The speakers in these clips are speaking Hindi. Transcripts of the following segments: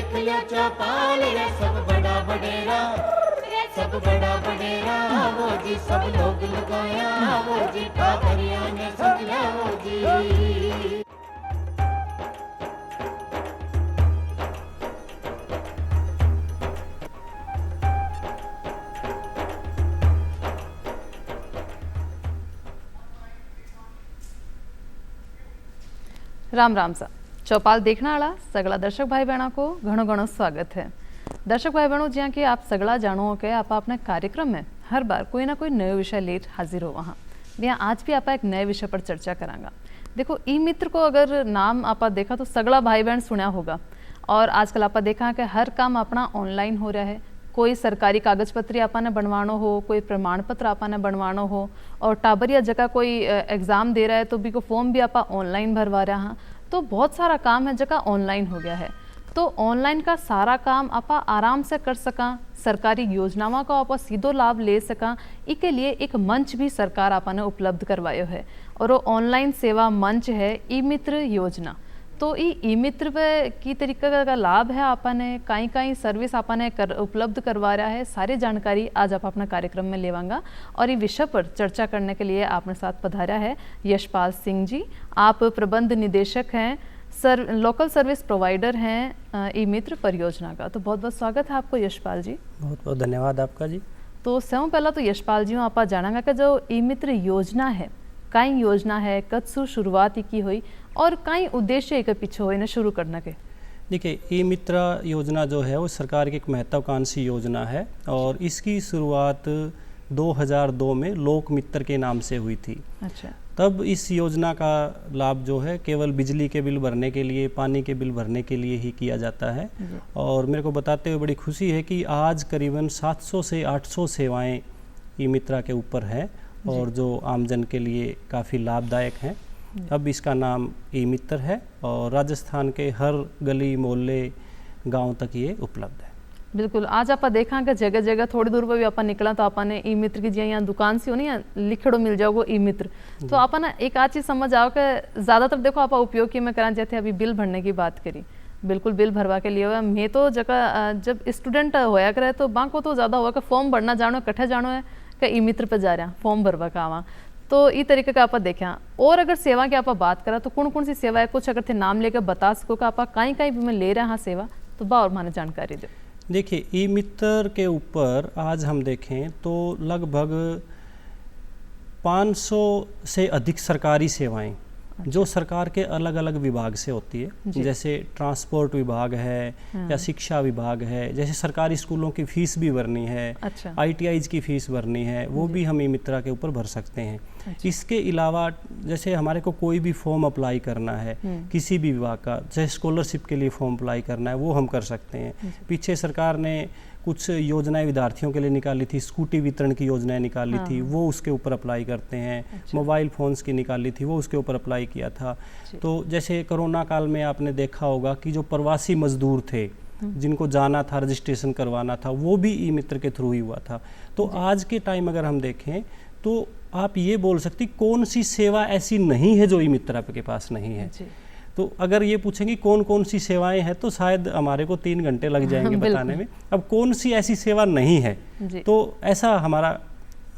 देख लिया चौपाल रे सब बड़ा बडेरा, सब बड़ा बडेरा वो जी, सब लोग लगाया वो जी, पादरिया ने समझा वो जी। राम राम सा चौपाल देखने वाला सगला दर्शक भाई बहनों को घणो घणो स्वागत है। दर्शक भाई बहनों, ज्यां कि आप सगला जानो के आप अपने कार्यक्रम में हर बार कोई ना कोई नयो विषय लेट हाजिर हो वहाँ बिया आज भी आप एक नए विषय पर चर्चा करांगा। देखो ई मित्र को अगर नाम आप देखा तो सगला भाई बहन सुना होगा, और आजकल आप देखा कि हर काम अपना ऑनलाइन हो रहा है। कोई सरकारी कागज पत्र आपने बनवानो हो, कोई प्रमाण पत्र आपने बनवानो हो, और टाबरिया जगह कोई एग्ज़ाम दे रहा है तो भी को फॉर्म भी आप ऑनलाइन भरवा रहा हाँ। तो बहुत सारा काम है जगह ऑनलाइन हो गया है। तो ऑनलाइन का सारा काम आप आराम से कर सका, सरकारी योजनाओं का आप सीधो लाभ ले सका, इसके लिए एक मंच भी सरकार आपने उपलब्ध करवायो है, और वो ऑनलाइन सेवा मंच है ई मित्र योजना। तो ई मित्र पे की तरीका का लाभ है आपने कई कई सर्विस आपने उपलब्ध करवा रहा है, सारी जानकारी आज आप अपना कार्यक्रम में लेवांगा। और ये विषय पर चर्चा करने के लिए आपने साथ पधारा है यशपाल सिंह जी। आप प्रबंध निदेशक हैं, लोकल सर्विस प्रोवाइडर हैं ई मित्र परियोजना का। तो बहुत बहुत स्वागत है आपको यशपाल जी। बहुत बहुत धन्यवाद आपका जी। तो सबसे पहला तो यशपाल जी आप जानांगा कि जो ई मित्र योजना है कई योजना है, कद से शुरुआत की हुई और कई उद्देश्य के पीछे हुए शुरू करने के। देखिए, ई मित्र योजना जो है वो सरकार की एक महत्वाकांक्षी योजना है, और इसकी शुरुआत 2002 में लोक मित्र के नाम से हुई थी। अच्छा। तब इस योजना का लाभ जो है केवल बिजली के बिल भरने के लिए, पानी के बिल भरने के लिए ही किया जाता है। और मेरे को बताते हुए बड़ी खुशी है कि आज करीबन 700 से 800 सेवाएं ई मित्र के ऊपर है, और जो आमजन के लिए काफ़ी लाभदायक हैं। अब इसका नाम ई मित्र है, और राजस्थान के हर गली मोहल्ले गांव तक ये उपलब्ध है। बिल्कुल। आज आप देखा कि जगह जगह थोड़ी दूर पर भी अपन निकला तो आपने ई मित्र की जिया यहाँ दुकान से हो नहीं लिखड़ो मिल जाओगे ई मित्र। तो अपन एक आज चीज़ समझ आओ कि ज़्यादातर देखो आप उपयोग की में करा जाते अभी बिल भरने की बात करी, बिल्कुल बिल भरवा के लिए हुआ। मैं तो जगह जब स्टूडेंट होया करे तो बांको तो ज़्यादा हुआ कि फॉर्म भरना जानो, कट्ठे जानो है कि ई मित्र पर जा रहा फॉर्म भरवा का आवा। तो इस तरीके का आप देखा। और अगर सेवा की आप बात करा तो कौन कौन सी सेवा है, कुछ अगर थे नाम लेकर बता सको कि आप कहीं कहीं भी मैं ले रहा हाँ सेवा, तो बा और माने जानकारी दो। देखिए, ई मित्र के ऊपर आज हम देखें तो लगभग 500 से अधिक सरकारी सेवाएं जो सरकार के अलग अलग विभाग से होती है, जैसे ट्रांसपोर्ट विभाग है या शिक्षा विभाग है, जैसे सरकारी स्कूलों की फीस भी भरनी है। अच्छा। ITIs की फीस भरनी है, वो भी हम ई मित्र के ऊपर भर सकते हैं। अच्छा। इसके अलावा जैसे हमारे को कोई भी फॉर्म अप्लाई करना है किसी भी विभाग का, जैसे स्कॉलरशिप के लिए फॉर्म अप्लाई करना है, वो हम कर सकते हैं। पीछे सरकार ने कुछ योजनाएं विद्यार्थियों के लिए निकाली थी, स्कूटी वितरण की योजनाएं निकाली थी, वो उसके ऊपर अप्लाई करते हैं। अच्छा। मोबाइल फ़ोन्स की निकाली थी, वो उसके ऊपर अप्लाई किया था। तो जैसे कोरोना काल में आपने देखा होगा कि जो प्रवासी मजदूर थे जिनको जाना था, रजिस्ट्रेशन करवाना था, वो भी ई मित्र के थ्रू ही हुआ था। तो आज के टाइम अगर हम देखें तो आप ये बोल सकती कौन सी सेवा ऐसी नहीं है जो ई मित्र के पास नहीं है। तो अगर ये पूछेंगे कौन कौन सी सेवाएं हैं तो शायद हमारे को 3 घंटे लग जाएंगे बताने में। अब कौन सी ऐसी सेवा नहीं है, तो ऐसा हमारा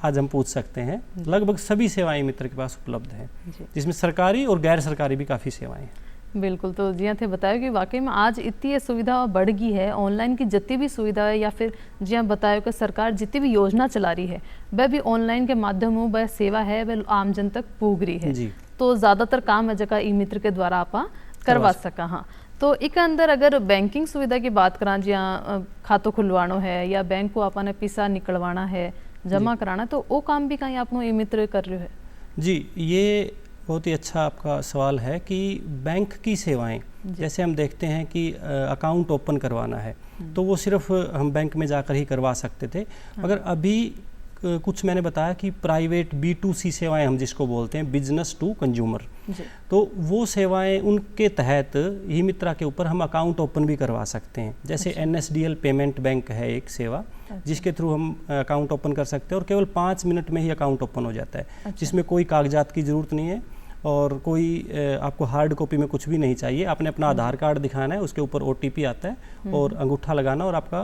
आज हम पूछ सकते हैं। लगभग सभी सेवाएं मित्र के पास उपलब्ध हैं, जिसमें सरकारी और गैर सरकारी भी काफ़ी सेवाएं हैं। बिल्कुल। तो जी थे बताया कि वाकई में आज इतनी सुविधा बढ़ गई है, ऑनलाइन की जितनी भी सुविधा है, या फिर जी बताया कि सरकार जितनी भी योजना चला रही है वह भी ऑनलाइन के माध्यम वह सेवा है वह आमजन तक पूग रही है जी। तो ज़्यादातर काम है जगह ई मित्र के द्वारा आप करवा सका। हाँ, तो एक अंदर अगर बैंकिंग सुविधा की बात करा, जहाँ खातों खुलवाना है या बैंक को आपने पैसा निकलवाना है, जमा कराना, तो वो काम भी कहीं आपनो ई मित्र कर रहे हो है जी। ये बहुत ही अच्छा आपका सवाल है कि बैंक की सेवाएं, जैसे हम देखते हैं कि अकाउंट ओपन करवाना है तो वो सिर्फ हम बैंक में जाकर ही करवा सकते थे। मगर अभी कुछ मैंने बताया कि प्राइवेट B2C सेवाएं हम जिसको बोलते हैं, बिजनेस टू कंज्यूमर, तो वो सेवाएं उनके तहत ई मित्र के ऊपर हम अकाउंट ओपन भी करवा सकते हैं। जैसे NSDL पेमेंट बैंक है एक सेवा जिसके थ्रू हम अकाउंट ओपन कर सकते हैं, और केवल 5 मिनट में ही अकाउंट ओपन हो जाता है, जिसमें कोई कागजात की ज़रूरत नहीं है। और कोई आपको हार्ड कॉपी में कुछ भी नहीं चाहिए। आपने अपना आधार कार्ड दिखाना है, उसके ऊपर OTP आता है और अंगूठा लगाना और आपका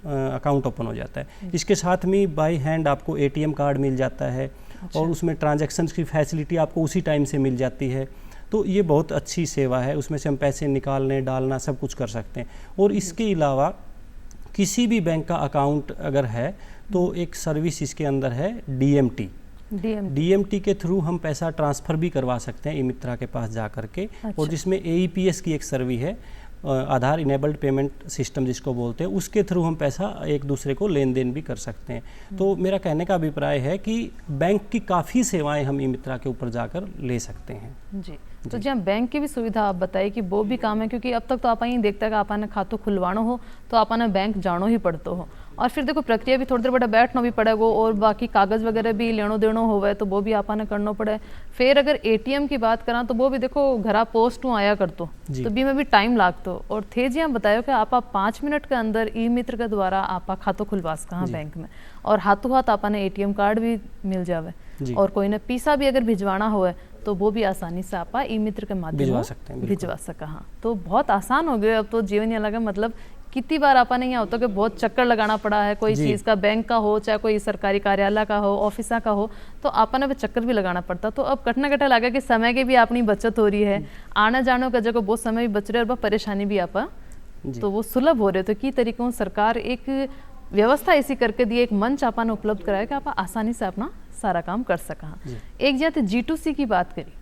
अकाउंट ओपन हो जाता है। इसके साथ में बाय हैंड आपको ATM कार्ड मिल जाता है और उसमें ट्रांजैक्शंस की फैसिलिटी आपको उसी टाइम से मिल जाती है। तो ये बहुत अच्छी सेवा है, उसमें से हम पैसे निकालने डालना सब कुछ कर सकते हैं। और इसके अलावा किसी भी बैंक का अकाउंट अगर है तो एक सर्विस इसके अंदर है DMT के थ्रू हम पैसा ट्रांसफ़र भी करवा सकते हैं ई-मित्रा के पास जा कर के। और जिसमें AEPS की एक सर्विस है, आधार इनेबल्ड पेमेंट सिस्टम जिसको बोलते हैं, उसके थ्रू हम पैसा एक दूसरे को लेन देन भी कर सकते हैं। तो मेरा कहने का अभिप्राय है कि बैंक की काफ़ी सेवाएं हम ई-मित्रा के ऊपर जाकर ले सकते हैं। जी, तो जी बैंक की भी सुविधा आप बताइए कि वो भी काम है, क्योंकि अब तक तो आप ही देखता है कि आपने खातों खुलवानो हो तो आपने बैंक जानो ही पड़तो हो, और फिर देखो प्रक्रिया भी थोड़ी देर बड़ा बैठना भी पड़ेगा और बाकी कागज़ वगैरह भी लेनो देनो होवे तो वो भी आपने करना पड़े। फिर अगर ATM की बात करा तो वो भी देखो घरा पोस्ट में आया करतो तो भी में भी टाइम लागतो। और थे जी हम बतायो कि आप 5 मिनट के अंदर ई-मित्र के द्वारा आप खातों खुलवा सका बैंक में, और हाथों हाथ आपने ATM कार्ड भी मिल जावे, और कोई ने पीसा भी अगर भिजवाना हो तो वो भी आसानी से आप ई-मित्र के माध्यम से भिजवा सका। हाँ, तो बहुत आसान हो गया अब तो जीवन। ये लगा मतलब कितनी बार आपने यहाँ होता कि बहुत चक्कर लगाना पड़ा है, कोई चीज़ का बैंक का हो चाहे कोई सरकारी कार्यालय का हो ऑफिस का हो, तो आपने भी चक्कर भी लगाना पड़ता। तो अब कटना कटा लगा कि समय की भी अपनी बचत हो रही है, आने जाने का जगह बहुत समय भी बच रहा है और परेशानी भी आप तो वो सुलभ हो रहे। तो की तरीकों सरकार एक व्यवस्था ऐसी करके दी, एक मंच आपने उपलब्ध कराया कि आप आसानी से अपना सारा काम कर सका। एक जाते G2C की बात करी,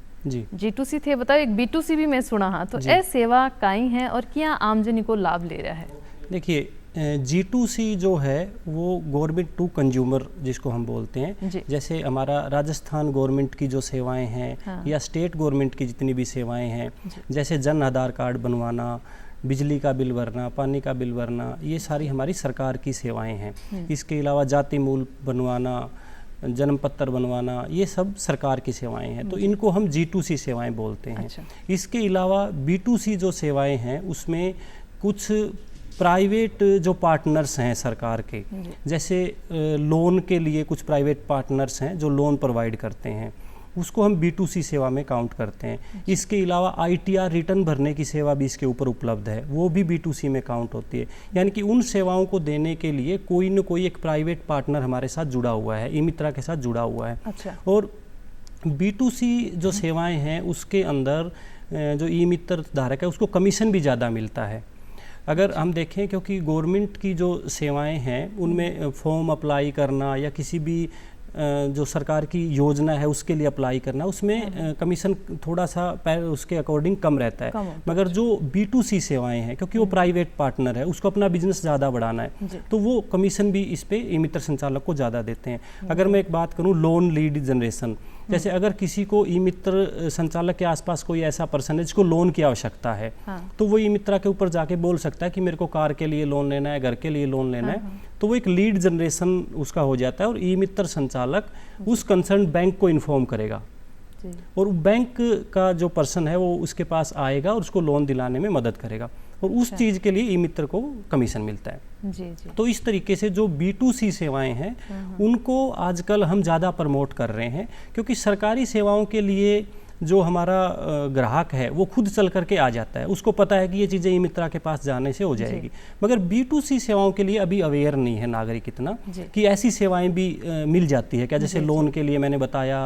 G2C थे बताओ, एक B2C भी मैं सुना। हाँ, तो ये सेवा काई है और क्या आमजनी को लाभ ले रहा है? देखिए, G2C जो है वो गवर्नमेंट टू कंज्यूमर जिसको हम बोलते हैं, जैसे हमारा राजस्थान गवर्नमेंट की जो सेवाएं हैं या स्टेट गवर्नमेंट की जितनी भी सेवाएं हैं, जैसे जन आधार कार्ड बनवाना, बिजली का बिल भरना, पानी का बिल भरना, ये सारी हमारी सरकार की सेवाएं हैं। इसके अलावा जाति मूल बनवाना, जन्म पत्र बनवाना, ये सब सरकार की सेवाएं हैं, तो इनको हम G2C सेवाएं बोलते हैं। इसके अलावा B2C जो सेवाएं हैं उसमें कुछ प्राइवेट जो पार्टनर्स हैं सरकार के, जैसे लोन के लिए कुछ प्राइवेट पार्टनर्स हैं जो लोन प्रोवाइड करते हैं, उसको हम B2C सेवा में काउंट करते हैं। इसके अलावा ITR रिटर्न भरने की सेवा भी इसके ऊपर उपलब्ध है, वो भी B2C में काउंट होती है। यानी कि उन सेवाओं को देने के लिए कोई न कोई एक प्राइवेट पार्टनर हमारे साथ जुड़ा हुआ है, ई-मित्रा के साथ जुड़ा हुआ है। और B2C जो सेवाएं हैं उसके अंदर जो ई-मित्र धारक है उसको कमीशन भी ज़्यादा मिलता है। अगर हम देखें, क्योंकि गवर्नमेंट की जो सेवाएं हैं उनमें फॉर्म अप्लाई करना या किसी भी जो सरकार की योजना है उसके लिए अप्लाई करना, उसमें कमीशन थोड़ा सा उसके अकॉर्डिंग कम रहता है। मगर जो B2C सेवाएं हैं, क्योंकि वो प्राइवेट पार्टनर है, उसको अपना बिजनेस ज़्यादा बढ़ाना है, तो वो कमीशन भी इस पे ई-मित्र संचालक को ज़्यादा देते हैं। अगर मैं एक बात करूँ लोन लीड जनरेशन, जैसे अगर किसी को ई-मित्र संचालक के आसपास कोई ऐसा पर्सन है जिसको लोन की आवश्यकता है, तो वो ई-मित्रा के ऊपर जाके बोल सकता है कि मेरे को कार के लिए लोन लेना है, घर के लिए लोन लेना है, तो वो एक लीड जनरेशन उसका हो जाता है और ई-मित्र संचालक उस कंसर्न बैंक को इन्फॉर्म करेगा और बैंक का जो पर्सन है वो उसके पास आएगा और उसको लोन दिलाने में मदद करेगा और उस चीज़ के लिए ई-मित्र को कमीशन मिलता है। तो इस तरीके से जो B2C सेवाएं हैं उनको आजकल हम ज़्यादा प्रमोट कर रहे हैं, क्योंकि सरकारी सेवाओं के लिए जो हमारा ग्राहक है वो खुद चल करके आ जाता है, उसको पता है कि ये चीज़ें ई-मित्रा के पास जाने से हो जाएगी। मगर B2C सेवाओं के लिए अभी अवेयर नहीं है नागरिक इतना कि ऐसी सेवाएं भी मिल जाती है क्या, जैसे लोन के लिए मैंने बताया,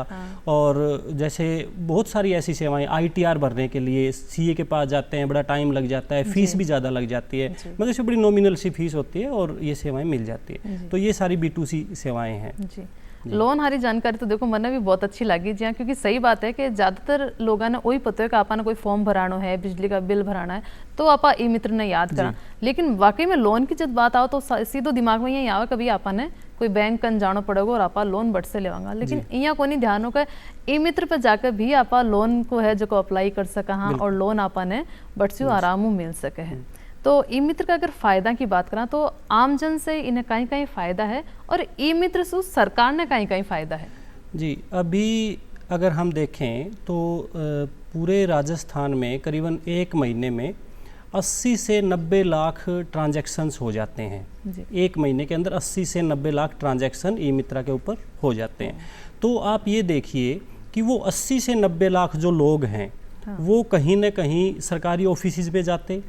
और जैसे बहुत सारी ऐसी सेवाएं ITR भरने के लिए CA के पास जाते हैं, बड़ा टाइम लग जाता है, फीस भी ज़्यादा लग जाती है, मगर इसमें बड़ी नॉमिनल सी फीस होती है और ये सेवाएँ मिल जाती है। तो ये सारी B2C सेवाएँ हैं। लोन हरी जानकारी तो देखो मैंने भी बहुत अच्छी लगी जी, क्योंकि सही बात है कि ज़्यादातर लोगों ने वही पता है कि आपने कोई फॉर्म भराना है, बिजली का बिल भराना है, तो आप ई-मित्र ने याद करा। लेकिन वाकई में लोन की जब बात आओ तो सीधो दिमाग में यही आवा कभी आपने कोई बैंक कन जाना पड़ेगा और आप लोन बट से लेवांगा, लेकिन यहाँ को नहीं ध्यान होगा ई-मित्र पर जाकर भी आप लोन को है जो को अप्लाई कर सका हाँ, और लोन आपने बट से आराम मिल सके हैं। तो ई-मित्र का अगर फ़ायदा की बात करा तो आमजन से इन्हें कहीं कहीं फ़ायदा है और ई-मित्र से सरकार ने कहीं कहीं फ़ायदा है। जी, अभी अगर हम देखें तो पूरे राजस्थान में करीबन 1 महीने में 80 से 90 लाख ट्रांजैक्शंस हो जाते हैं। 1 महीने के अंदर 80 से 90 लाख ट्रांजैक्शन ई-मित्रा के ऊपर हो जाते हैं। तो आप ये देखिए कि वो 80 से 90 लाख जो लोग हैं वो कहीं ना कहीं सरकारी ऑफिस में जाते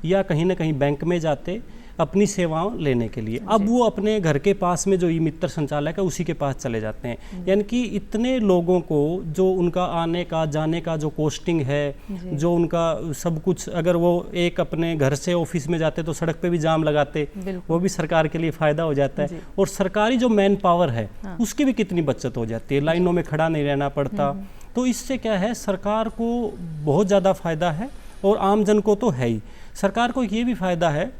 या कहीं ना कहीं बैंक में जाते अपनी सेवाओं लेने के लिए। अब वो अपने घर के पास में जो ई मित्र संचालक है उसी के पास चले जाते हैं। यानी कि इतने लोगों को जो उनका आने का जाने का जो कॉस्टिंग है, जो उनका सब कुछ, अगर वो एक अपने घर से ऑफिस में जाते तो सड़क पे भी जाम लगाते, वो भी सरकार के लिए फ़ायदा हो जाता है। और सरकारी जो मैन पावर है उसकी भी कितनी बचत हो जाती है, लाइनों में खड़ा नहीं रहना पड़ता। तो इससे क्या है, सरकार को बहुत ज़्यादा फ़ायदा है और आम जन को तो है ही। सरकार को ये भी फ़ायदा है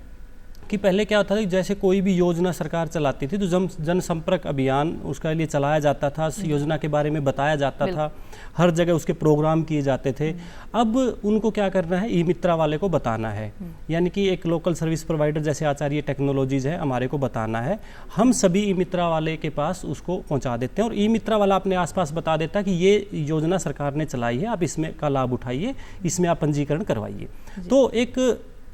कि पहले क्या होता था कि जैसे कोई भी योजना सरकार चलाती थी तो जनसंपर्क अभियान उसके लिए चलाया जाता था, योजना के बारे में बताया जाता था, हर जगह उसके प्रोग्राम किए जाते थे। अब उनको क्या करना है, ई मित्रा वाले को बताना है, यानी कि एक लोकल सर्विस प्रोवाइडर जैसे आचार्य टेक्नोलॉजीज है हमारे को बताना है, हम सभी ई मित्रा वाले के पास उसको पहुंचा देते हैं और ई मित्रा वाला अपने आसपास बता देता है कि ये योजना सरकार ने चलाई है, आप इसमें का लाभ उठाइए, इसमें आप पंजीकरण करवाइए। तो एक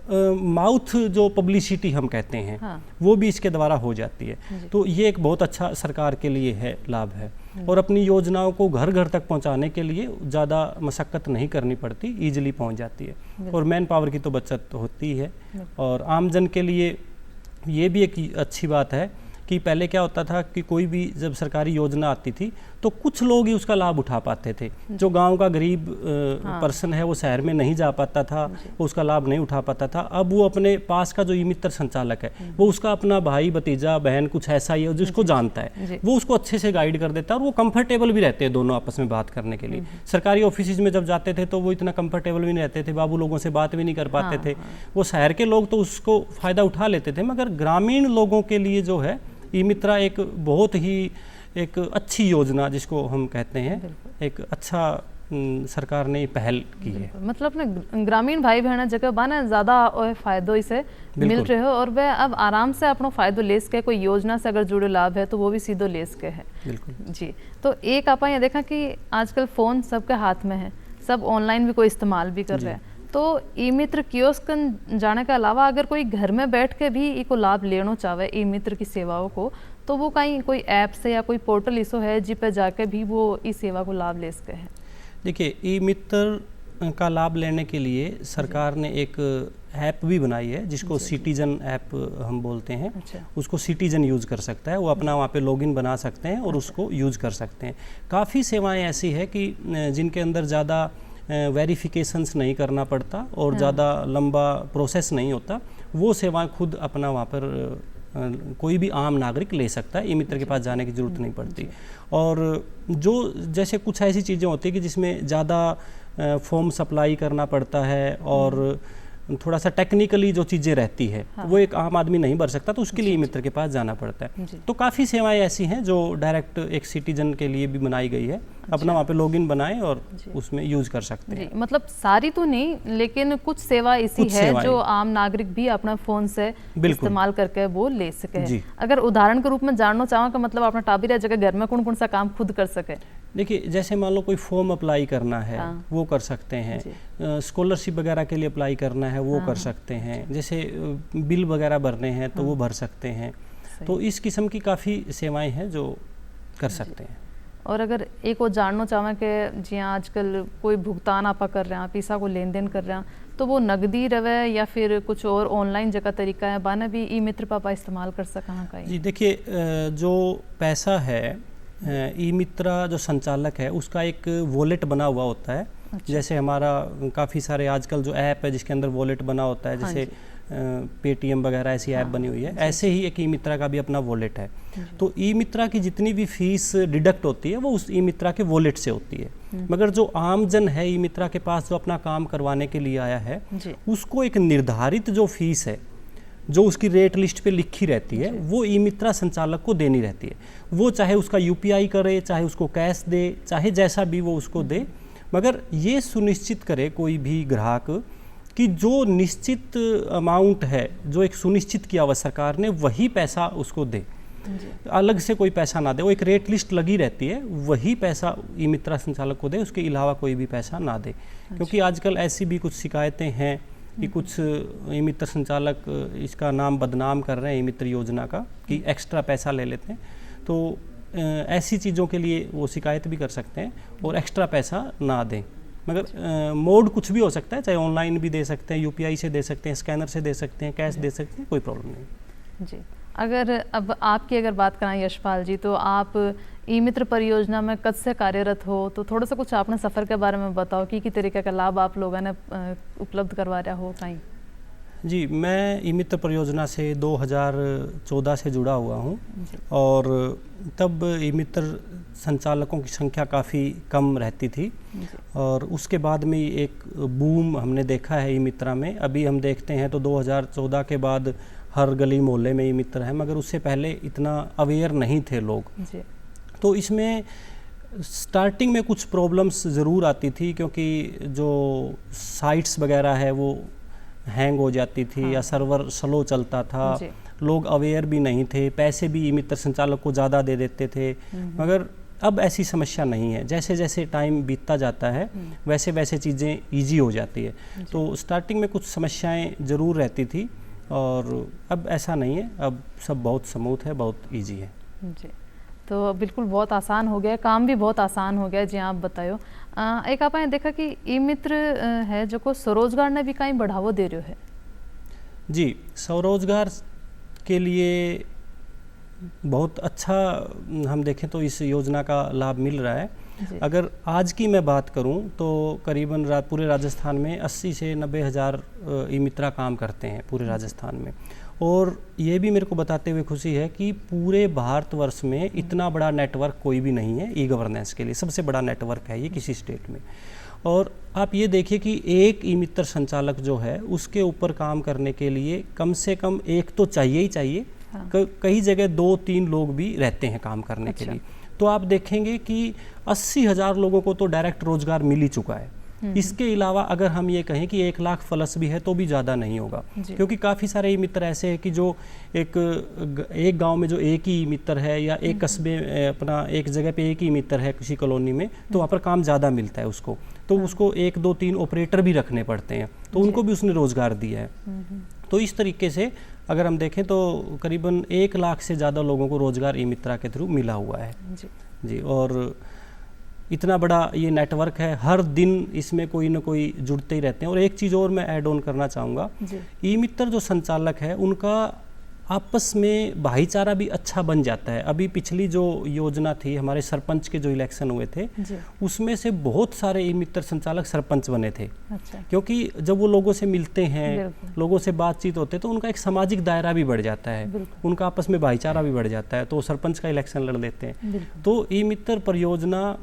माउथ जो पब्लिसिटी हम कहते हैं वो भी इसके द्वारा हो जाती है। तो ये एक बहुत अच्छा सरकार के लिए है, लाभ है। और अपनी योजनाओं को घर घर तक पहुंचाने के लिए ज़्यादा मशक्क़त नहीं करनी पड़ती, ईजिली पहुंच जाती है और मैन पावर की तो बचत होती है। और आमजन के लिए ये भी एक अच्छी बात है कि पहले क्या होता था कि कोई भी जब सरकारी योजना आती थी तो कुछ लोग ही उसका लाभ उठा पाते थे। जो गांव का गरीब पर्सन है वो शहर में नहीं जा पाता था, वो उसका लाभ नहीं उठा पाता था। अब वो अपने पास का जो ई मित्र संचालक है वो उसका अपना भाई भतीजा बहन कुछ ऐसा ही है जिसको जानता है, वो उसको अच्छे से गाइड कर देता है और वो कंफर्टेबल भी रहते हैं दोनों आपस में बात करने के लिए। सरकारी ऑफिस में जब जाते थे तो वो इतना कंफर्टेबल भी नहीं रहते थे, बाबू लोगों से बात भी नहीं कर पाते थे। वो शहर के लोग तो उसको फ़ायदा उठा लेते थे, मगर ग्रामीण लोगों के लिए जो है ई मित्रा एक बहुत ही एक अच्छी योजना जिसको हम कहते हैं, एक अच्छा सरकार ने पहल की है। मतलब अपने ग्रामीण भाई बहन जगह बाने ज़्यादा फायदो इसे मिल रहे हो और वह अब आराम से अपनो फायदो ले सके, कोई योजना से अगर जुड़े लाभ है तो वो भी सीधो ले सके है। बिल्कुल जी। तो एक आप यहाँ देखा कि आजकल फ़ोन सबके हाथ में है, सब ऑनलाइन भी कोई इस्तेमाल भी कर रहे हैं। तो ई मित्र कियोस्क जाने के अलावा अगर कोई घर में बैठ के भी इको लाभ लेना चाहे ई मित्र की सेवाओं को, तो वो कहीं कोई ऐप से या कोई पोर्टल इसो है जी पे जाके भी वो इस सेवा को लाभ ले सके हैं? देखिए, ई मित्र का लाभ लेने के लिए सरकार ने एक ऐप भी बनाई है जिसको सिटीजन ऐप हम बोलते हैं। उसको सिटीजन यूज़ कर सकता है, वो अपना वहाँ पे लॉगिन बना सकते हैं और उसको यूज़ कर सकते हैं। काफ़ी सेवाएं ऐसी है कि जिनके अंदर ज़्यादा वेरिफिकेशंस नहीं करना पड़ता और ज़्यादा लंबा प्रोसेस नहीं होता, वो सेवाएं खुद अपना वहाँ पर कोई भी आम नागरिक ले सकता है, ई मित्र के पास जाने की ज़रूरत नहीं पड़ती। और जो जैसे कुछ ऐसी चीज़ें होती है कि जिसमें ज़्यादा फॉर्म सप्लाई करना पड़ता है और थोड़ा सा टेक्निकली जो चीज़ें रहती है वो एक आम आदमी नहीं भर सकता, तो उसके लिए ई मित्र के पास जाना पड़ता है। तो काफ़ी सेवाएं ऐसी हैं जो डायरेक्ट एक सिटीजन के लिए भी बनाई गई है, अपना वहाँ पे लॉगिन बनाएं और उसमें यूज कर सकते हैं। मतलब सारी तो नहीं, लेकिन कुछ सेवा ऐसी है जो आम नागरिक भी अपना फ़ोन से इस्तेमाल करके वो ले सके। अगर उदाहरण के रूप में जानना चाहो कि मतलब अपना टाबिरा जगह घर में कौन कौन सा काम खुद कर सके? देखिए, जैसे मान लो कोई फॉर्म अप्लाई करना है वो कर सकते हैं, स्कॉलरशिप वगैरह के लिए अप्लाई करना है वो कर सकते हैं, जैसे बिल वगैरह भरने हैं तो वो भर सकते हैं। तो इस किस्म की काफ़ी सेवाएं हैं जो कर सकते हैं। और अगर एक वो जानना चाहें कि जी आजकल कोई भुगतान आप कर रहे हैं, पैसा को लेन देन कर रहे हैं, तो वो नकदी रवे या फिर कुछ और ऑनलाइन जगह तरीका है बाना भी ई मित्र पापा इस्तेमाल कर सका का? जी देखिए, जो पैसा है ई मित्रा जो संचालक है उसका एक वॉलेट बना हुआ होता है। जैसे हमारा काफ़ी सारे आजकल जो ऐप है जिसके अंदर वॉलेट बना होता है, जैसे पेटीएम वगैरह ऐसी ऐप बनी हुई है, ऐसे ही एक ई मित्रा का भी अपना वॉलेट है। तो ई मित्रा की जितनी भी फीस डिडक्ट होती है वो उस ई मित्रा के वॉलेट से होती है। मगर जो आम जन है ई मित्रा के पास जो अपना काम करवाने के लिए आया है उसको एक निर्धारित जो फीस है जो उसकी रेट लिस्ट पे लिखी रहती है वो ई मित्रा संचालक को देनी रहती है। वो चाहे उसका यूपीआई करे, चाहे उसको कैश दे, चाहे जैसा भी वो उसको दे, मगर ये सुनिश्चित करे कोई भी ग्राहक कि जो निश्चित अमाउंट है, जो एक सुनिश्चित किया हुआ सरकार ने, वही पैसा उसको दे, अलग से कोई पैसा ना दे। वो एक रेट लिस्ट लगी रहती है, वही पैसा ई मित्रा संचालक को दे, उसके अलावा कोई भी पैसा ना दे। क्योंकि आजकल ऐसी भी कुछ शिकायतें हैं कि कुछ ई मित्र संचालक इसका नाम बदनाम कर रहे हैं ई मित्र योजना का, कि एक्स्ट्रा पैसा ले लेते हैं। तो ऐसी चीज़ों के लिए वो शिकायत भी कर सकते हैं और एक्स्ट्रा पैसा ना दें। मगर मोड कुछ भी हो सकता है, चाहे ऑनलाइन भी दे सकते हैं, यूपीआई से दे सकते हैं, स्कैनर से दे सकते हैं, कैश दे सकते हैं, कोई प्रॉब्लम नहीं। जी, अगर अब आपकी अगर बात करें यशपाल जी, तो आप ई मित्र परियोजना में कब से कार्यरत हो, तो थोड़ा सा कुछ अपने सफ़र के बारे में बताओ कि तरीके का लाभ आप लोगों ने उपलब्ध करवा रहा हो कहीं। जी, मैं ई मित्र परियोजना से 2014 से जुड़ा हुआ हूँ और तब ई मित्र संचालकों की संख्या काफ़ी कम रहती थी और उसके बाद में एक बूम हमने देखा है ई मित्रा में। अभी हम देखते हैं तो 2014 के बाद हर गली मोहल्ले में ई मित्र है, मगर उससे पहले इतना अवेयर नहीं थे लोग। तो इसमें स्टार्टिंग में कुछ प्रॉब्लम्स ज़रूर आती थी, क्योंकि जो साइट्स वगैरह है वो हैंग हो जाती थी या सर्वर स्लो चलता था, लोग अवेयर भी नहीं थे, पैसे भी ई मित्र संचालक को ज़्यादा दे देते थे। मगर अब ऐसी समस्या नहीं है, जैसे जैसे टाइम बीतता जाता है वैसे वैसे चीज़ें ईजी हो जाती है। तो स्टार्टिंग में कुछ समस्याएं ज़रूर रहती थी और अब ऐसा नहीं है, अब सब बहुत स्मूथ है, बहुत ईजी है। जी, तो बिल्कुल बहुत आसान हो गया, काम भी बहुत आसान हो गया जी। आप बताओ, एक आपने देखा कि ई मित्र है जो को स्वरोजगार ने भी कहीं बढ़ावा दे रहे है। जी, स्वरोजगार के लिए बहुत अच्छा हम देखें तो इस योजना का लाभ मिल रहा है। अगर आज की मैं बात करूं तो करीबन पूरे राजस्थान में 80 से 90 हज़ार ई मित्रा काम करते हैं पूरे राजस्थान में। और ये भी मेरे को बताते हुए खुशी है कि पूरे भारतवर्ष में इतना बड़ा नेटवर्क कोई भी नहीं है ई गवर्नेंस के लिए, सबसे बड़ा नेटवर्क है ये किसी स्टेट में। और आप ये देखिए कि एक ई मित्र संचालक जो है उसके ऊपर काम करने के लिए कम से कम एक तो चाहिए ही चाहिए, कई जगह 2-3 लोग भी रहते हैं काम करने के लिए। तो आप देखेंगे कि 80,000 लोगों को तो डायरेक्ट रोजगार मिल ही चुका है। इसके अलावा अगर हम ये कहें कि 1 लाख प्लस भी है तो भी ज़्यादा नहीं होगा, क्योंकि काफ़ी सारे ई मित्र ऐसे हैं कि जो एक गांव में जो एक ही मित्र है या एक कस्बे अपना एक जगह पे एक ही मित्र है किसी कॉलोनी में, तो वहाँ पर काम ज़्यादा मिलता है उसको, तो उसको 1, 2, 3 ऑपरेटर भी रखने पड़ते हैं, तो उनको भी उसने रोज़गार दिया है। तो इस तरीके से अगर हम देखें तो करीबन 1 लाख से ज़्यादा लोगों को रोज़गार ई मित्रा के थ्रू मिला हुआ है। जी, और इतना बड़ा ये नेटवर्क है, हर दिन इसमें कोई ना कोई जुड़ते ही रहते हैं। और एक चीज़ और मैं ऐड ऑन करना चाहूँगा, ई मित्र जो संचालक है उनका आपस में भाईचारा भी अच्छा बन जाता है। अभी पिछली जो योजना थी, हमारे सरपंच के जो इलेक्शन हुए थे उसमें से बहुत सारे ई मित्र संचालक सरपंच बने थे। क्योंकि जब वो लोगों से मिलते हैं, लोगों से बातचीत होते हैं, तो उनका एक सामाजिक दायरा भी बढ़ जाता है, उनका आपस में भाईचारा भी बढ़ जाता है, तो सरपंच का इलेक्शन लड़ लेते हैं। तो ई मित्र परियोजना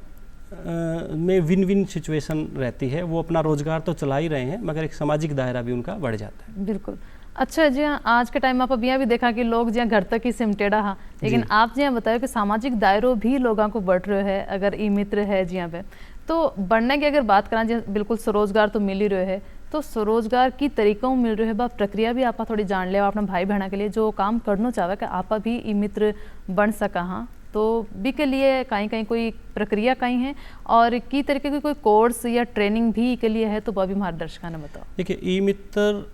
में विन विन सिचुएशन रहती है, वो अपना रोजगार तो चला ही रहे हैं मगर एक सामाजिक दायरा भी उनका बढ़ जाता है। बिल्कुल। अच्छा जी, आज के टाइम में आप अभी भी देखा कि लोग जहाँ घर तक ही सिमटेड़ा हाँ, लेकिन आप जी बताओ कि सामाजिक दायरों भी लोगों को बढ़ रहे है अगर ई मित्र है जी पे, तो बढ़ने की अगर बात करें जी बिल्कुल स्वरोजगार तो मिल ही रहे है, तो स्वरोजगार की तरीकों मिल रहे है, बा प्रक्रिया भी आप थोड़ी जान ले अपने भाई बहना के लिए जो काम करना चाहे कि आप भी ई मित्र बन सका हाँ, तो भी के लिए कहीं कहीं कोई प्रक्रिया कहीं है और की तरीके की कोई कोर्स या ट्रेनिंग भी के लिए है, तो वह भी मार्गदर्शक ने बताओ। देखिए, ई मित्र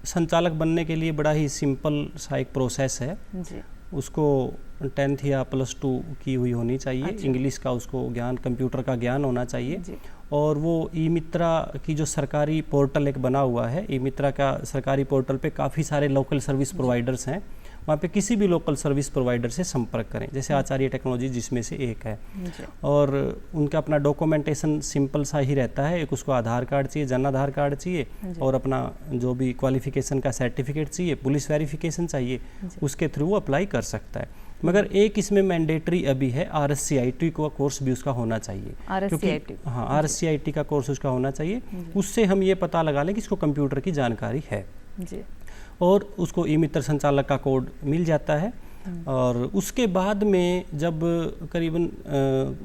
संचालक बनने के लिए बड़ा ही सिंपल सा एक प्रोसेस है जी। उसको 10th या +2 की हुई होनी चाहिए। अच्छा। इंग्लिश का उसको ज्ञान, कंप्यूटर का ज्ञान होना चाहिए जी। और वो ई मित्रा की जो सरकारी पोर्टल एक बना हुआ है, ई मित्रा का सरकारी पोर्टल पे काफ़ी सारे लोकल सर्विस प्रोवाइडर्स हैं, वहाँ पे किसी भी लोकल सर्विस प्रोवाइडर से संपर्क करें, जैसे आचार्य टेक्नोलॉजी जिसमें से एक है। और उनका अपना डॉक्यूमेंटेशन सिंपल सा ही रहता है, एक उसको आधार कार्ड चाहिए, जन आधार कार्ड चाहिए और अपना जो भी क्वालिफिकेशन का सर्टिफिकेट चाहिए, पुलिस वेरिफिकेशन चाहिए, उसके थ्रू वो अप्लाई कर सकता है। मगर एक इसमें मैंडेटरी अभी है, RSCIT का कोर्स भी उसका होना चाहिए, क्योंकि हाँ RSCIT का कोर्स उसका होना चाहिए। उससे हम ये पता लगा लें कि इसको कंप्यूटर की जानकारी है जी। और उसको ई मित्र संचालक का कोड मिल जाता है। और उसके बाद में जब करीबन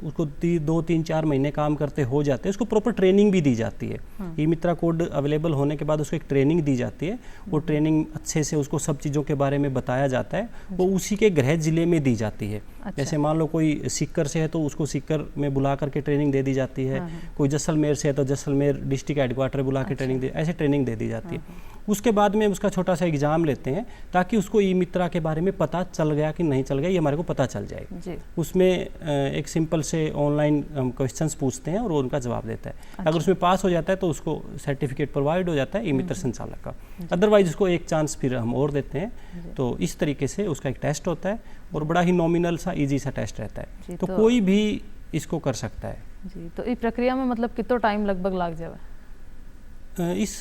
उसको 2-3-4 महीने काम करते हो जाते हैं, उसको प्रॉपर ट्रेनिंग भी दी जाती है। ई मित्रा कोड अवेलेबल होने के बाद उसको एक ट्रेनिंग दी जाती है, वो ट्रेनिंग अच्छे से उसको सब चीज़ों के बारे में बताया जाता है, वो उसी के गृह जिले में दी जाती है। अच्छा। जैसे मान लो कोई सीकर से है तो उसको सीकर में बुला करके ट्रेनिंग दे दी जाती है, कोई जैसलमेर से है तो जैसलमेर डिस्ट्रिक्ट हेडक्वार्टर बुला के ट्रेनिंग ऐसे ट्रेनिंग दे दी जाती है। उसके बाद में उसका छोटा सा एग्ज़ाम लेते हैं ताकि उसको ई मित्रा के बारे में पता चल गया कि नहीं चल गया, ये हमारे को पता चल जाए। जी। उसमें एक सिंपल से ऑनलाइन हम क्वेश्चंस पूछते हैं और वो उनका जवाब देता है। अगर उसमें पास हो जाता है तो उसको सर्टिफिकेट प्रोवाइड हो जाता है ई मित्र संचालक का, अदरवाइज उसको एक चांस फिर हम और देते हैं। तो इस तरीके से उसका एक टेस्ट होता है और बड़ा ही नॉमिनल सा ईजी सा टेस्ट रहता है, तो कोई भी इसको कर सकता है। जी, तो इस प्रक्रिया में मतलब कितना टाइम लगभग लग जाए? इस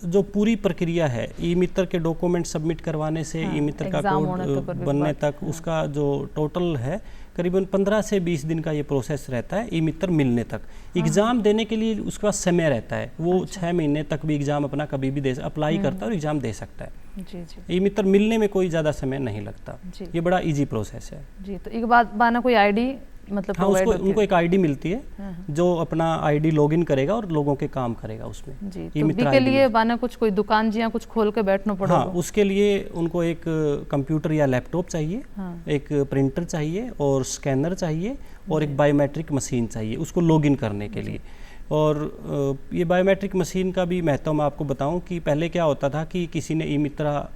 जो पूरी प्रक्रिया है ई मित्र के डॉक्यूमेंट सबमिट करवाने से ई मित्र का कोड बनने तक उसका जो टोटल है करीबन 15 से 20 दिन का ये प्रोसेस रहता है ई मित्र मिलने तक। एग्ज़ाम देने के लिए उसके पास समय रहता है, वो 6 महीने तक भी एग्ज़ाम अपना कभी भी अप्लाई करता है और एग्ज़ाम दे सकता है। जी जी। ई मित्र मिलने में कोई ज़्यादा समय नहीं लगता, ये बड़ा इजी प्रोसेस है। जी, तो एक बात बाना कोई आईडी मतलब हाँ, उनको एक आईडी मिलती है जो अपना आईडी लॉगिन करेगा और लोगों के काम करेगा उसमें। जी, तो बी के लिए बाना कुछ कोई दुकान जी कुछ खोल के बैठना पड़ेगा? हाँ, उसके लिए उनको एक कंप्यूटर या लैपटॉप चाहिए, एक प्रिंटर चाहिए और स्कैनर चाहिए और एक बायोमेट्रिक मशीन चाहिए उसको लॉगिन करने के लिए। और ये बायोमेट्रिक मशीन का भी महत्व मैं आपको बताऊं कि पहले क्या होता था कि किसी ने ई मित्रा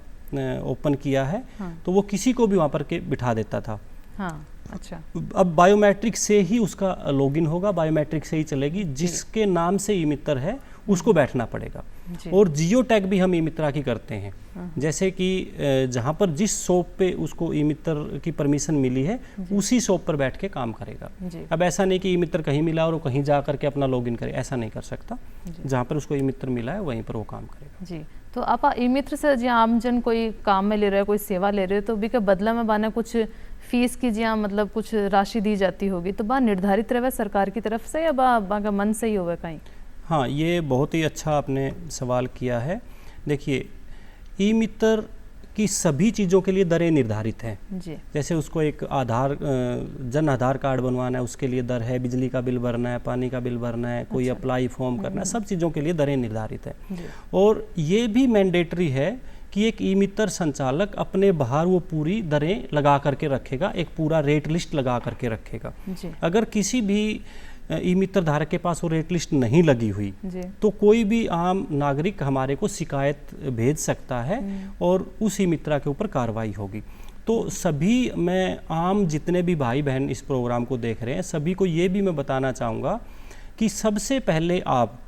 ओपन किया है तो वो किसी को भी वहाँ पर के बिठा देता था। हाँ, अच्छा। अब बायोमेट्रिक से ही उसका लॉगिन होगा, बायोमेट्रिक से ही चलेगी, जिसके नाम से ई मित्र है उसको बैठना पड़ेगा। और जियो टैग भी हम ई मित्रा की करते हैं, जैसे कि जहाँ पर जिस शॉप पे उसको ई मित्र की परमिशन मिली है उसी शॉप पर बैठ के काम करेगा। अब ऐसा नहीं कि ई मित्र कहीं मिला और वो कहीं जा करके अपना लॉगिन करे, ऐसा नहीं कर सकता। जहाँ पर उसको ई मित्र मिला है वहीं पर वो काम करेगा। जी, तो आप ई मित्र से जी आम जन कोई काम में ले रहे हो, कोई सेवा ले रहे हो, तो भी के बदला में बाने कुछ फीस की जी मतलब कुछ राशि दी जाती होगी, तो बा निर्धारित रहे सरकार की तरफ से या बा का मन से ही होगा कहीं? हाँ, ये बहुत ही अच्छा आपने सवाल किया है। देखिए, ई मित्र की सभी चीज़ों के लिए दरें निर्धारित हैं। जी। जैसे उसको एक जन आधार कार्ड बनवाना है उसके लिए दर है, बिजली का बिल भरना है, पानी का बिल भरना है, कोई अप्लाई फॉर्म करना है, सब चीज़ों के लिए दरें निर्धारित है। और ये भी मैंडेटरी है कि एक ई मित्र संचालक अपने बाहर वो पूरी दरें लगा करके रखेगा, एक पूरा रेट लिस्ट लगा करके रखेगा। अगर किसी भी ई मित्र धारक के पास वो रेट लिस्ट नहीं लगी हुई तो कोई भी आम नागरिक हमारे को शिकायत भेज सकता है और उस ई मित्रा के ऊपर कार्रवाई होगी। तो सभी मैं आम जितने भी भाई बहन इस प्रोग्राम को देख रहे हैं सभी को ये भी मैं बताना चाहूँगा कि सबसे पहले आप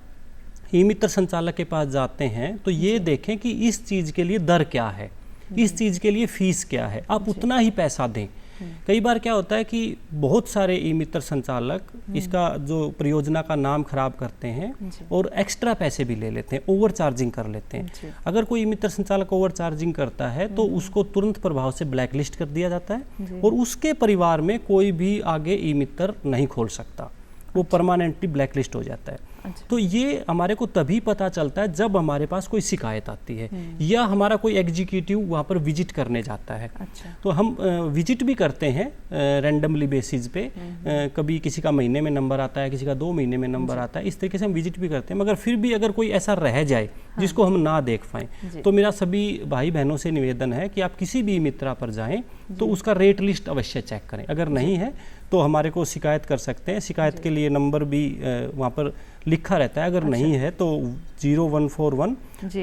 ई मित्र संचालक के पास जाते हैं तो ये देखें कि इस चीज़ के लिए दर क्या है, इस चीज़ के लिए फीस क्या है, आप उतना ही पैसा दें। कई बार क्या होता है कि बहुत सारे ई मित्र संचालक इसका जो परियोजना का नाम खराब करते हैं और एक्स्ट्रा पैसे भी ले लेते हैं, ओवर चार्जिंग कर लेते हैं। अगर कोई ई मित्र संचालक ओवर चार्जिंग करता है तो उसको तुरंत प्रभाव से ब्लैक लिस्ट कर दिया जाता है और उसके परिवार में कोई भी आगे ई मित्र नहीं खोल सकता, वो परमानेंटली ब्लैक लिस्ट हो जाता है। तो ये हमारे को तभी पता चलता है जब हमारे पास कोई शिकायत आती है या हमारा कोई एग्जीक्यूटिव वहाँ पर विजिट करने जाता है। तो हम विजिट भी करते हैं रैंडमली बेसिस पे, कभी किसी का महीने में नंबर आता है, किसी का 2 महीने में नंबर आता है, इस तरीके से हम विजिट भी करते हैं। मगर फिर भी अगर कोई ऐसा रह जाए जिसको हम ना देख पाएँ तो मेरा सभी भाई बहनों से निवेदन है कि आप किसी भी मित्रा पर जाएँ तो उसका रेट लिस्ट अवश्य चेक करें। अगर नहीं है तो हमारे को शिकायत कर सकते हैं, शिकायत के लिए नंबर भी वहाँ पर लिखा रहता है। अगर नहीं है तो 0141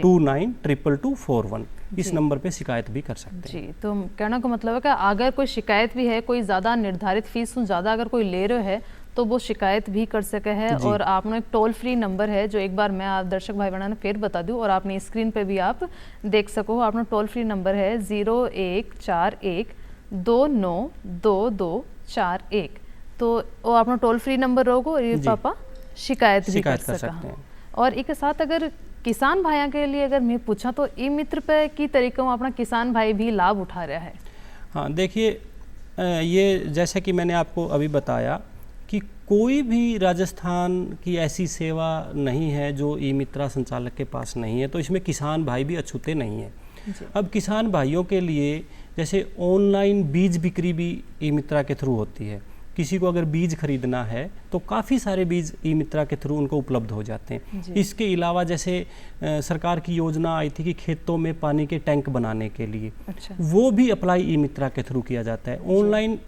29 22241 इस नंबर पे शिकायत भी कर सकते हैं। जी, तो कहना का मतलब है कि अगर कोई शिकायत भी है, कोई ज़्यादा निर्धारित फीस से ज़्यादा अगर कोई ले रहे है तो वो शिकायत भी कर सके है। और आपने एक टोल फ्री नंबर है जो एक बार मैं आप दर्शक भाई बहनों ने फिर बता दूं और आपने स्क्रीन पे भी आप देख सको। आपने टोल फ्री नंबर है 0141 292241। तो वो अपना टोल फ्री नंबर रहोगो ये पापा शिकायत भी कर सकते हैं। और एक साथ अगर किसान भाइयों के लिए अगर मैं पूछा तो ई मित्र पे की तरीके में अपना किसान भाई भी लाभ उठा रहा है? हाँ, देखिए, ये जैसे कि मैंने आपको अभी बताया कि कोई भी राजस्थान की ऐसी सेवा नहीं है जो ई मित्रा संचालक के पास नहीं है, तो इसमें किसान भाई भी अछूते नहीं है। अब किसान भाइयों के लिए जैसे ऑनलाइन बीज बिक्री भी ई मित्रा के थ्रू होती है। किसी को अगर बीज खरीदना है तो काफ़ी सारे बीज ई मित्रा के थ्रू उनको उपलब्ध हो जाते हैं। इसके अलावा जैसे सरकार की योजना आई थी कि खेतों में पानी के टैंक बनाने के लिए, वो भी अप्लाई ई मित्रा के थ्रू किया जाता है। ऑनलाइन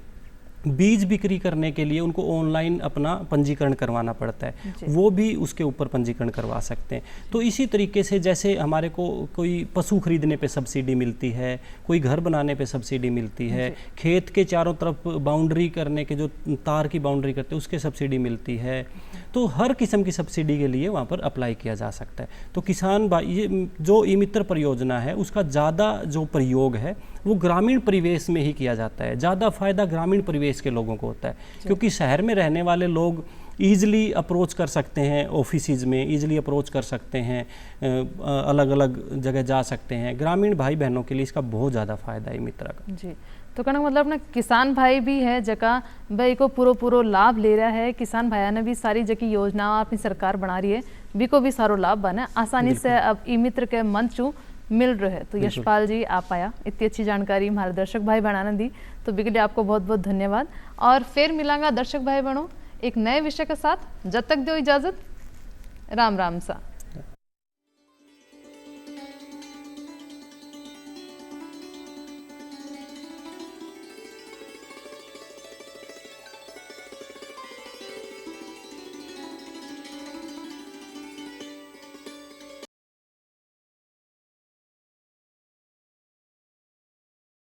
बीज बिक्री करने के लिए उनको ऑनलाइन अपना पंजीकरण करवाना पड़ता है, वो भी उसके ऊपर पंजीकरण करवा सकते हैं। तो इसी तरीके से जैसे हमारे को कोई पशु खरीदने पे सब्सिडी मिलती है, कोई घर बनाने पे सब्सिडी मिलती है, खेत के चारों तरफ बाउंड्री करने के जो तार की बाउंड्री करते हैं उसके सब्सिडी मिलती है, तो हर किस्म की सब्सिडी के लिए वहाँ पर अप्लाई किया जा सकता है। तो किसान भाई, ये जो ई मित्र परियोजना है उसका ज़्यादा जो प्रयोग है वो ग्रामीण परिवेश में ही किया जाता है। ज़्यादा फायदा ग्रामीण परिवेश के लोगों को होता है, क्योंकि शहर में रहने वाले लोग ईज़िली अप्रोच कर सकते हैं, ऑफिसेज में ईज़िली अप्रोच कर सकते हैं, अलग अलग जगह जा सकते हैं। ग्रामीण भाई बहनों के लिए इसका बहुत ज़्यादा फायदा है मित्रा का। जी, तो कहना मतलब अपना किसान भाई भी है जगह भाई को पूरो लाभ ले रहा है। किसान भाई ने भी सारी जगह योजना अपनी सरकार बना रही है, भी को भी सारो लाभ बने आसानी से अब ई मित्र के मंच मिल रहे हैं। तो यशपाल जी आप आया, इतनी अच्छी जानकारी हमारे दर्शक भाई बहनों ने दी, तो बिके लिए आपको बहुत बहुत धन्यवाद। और फिर मिलांगा दर्शक भाई बहनों एक नए विषय के साथ, जब तक दो इजाज़त, राम राम सा।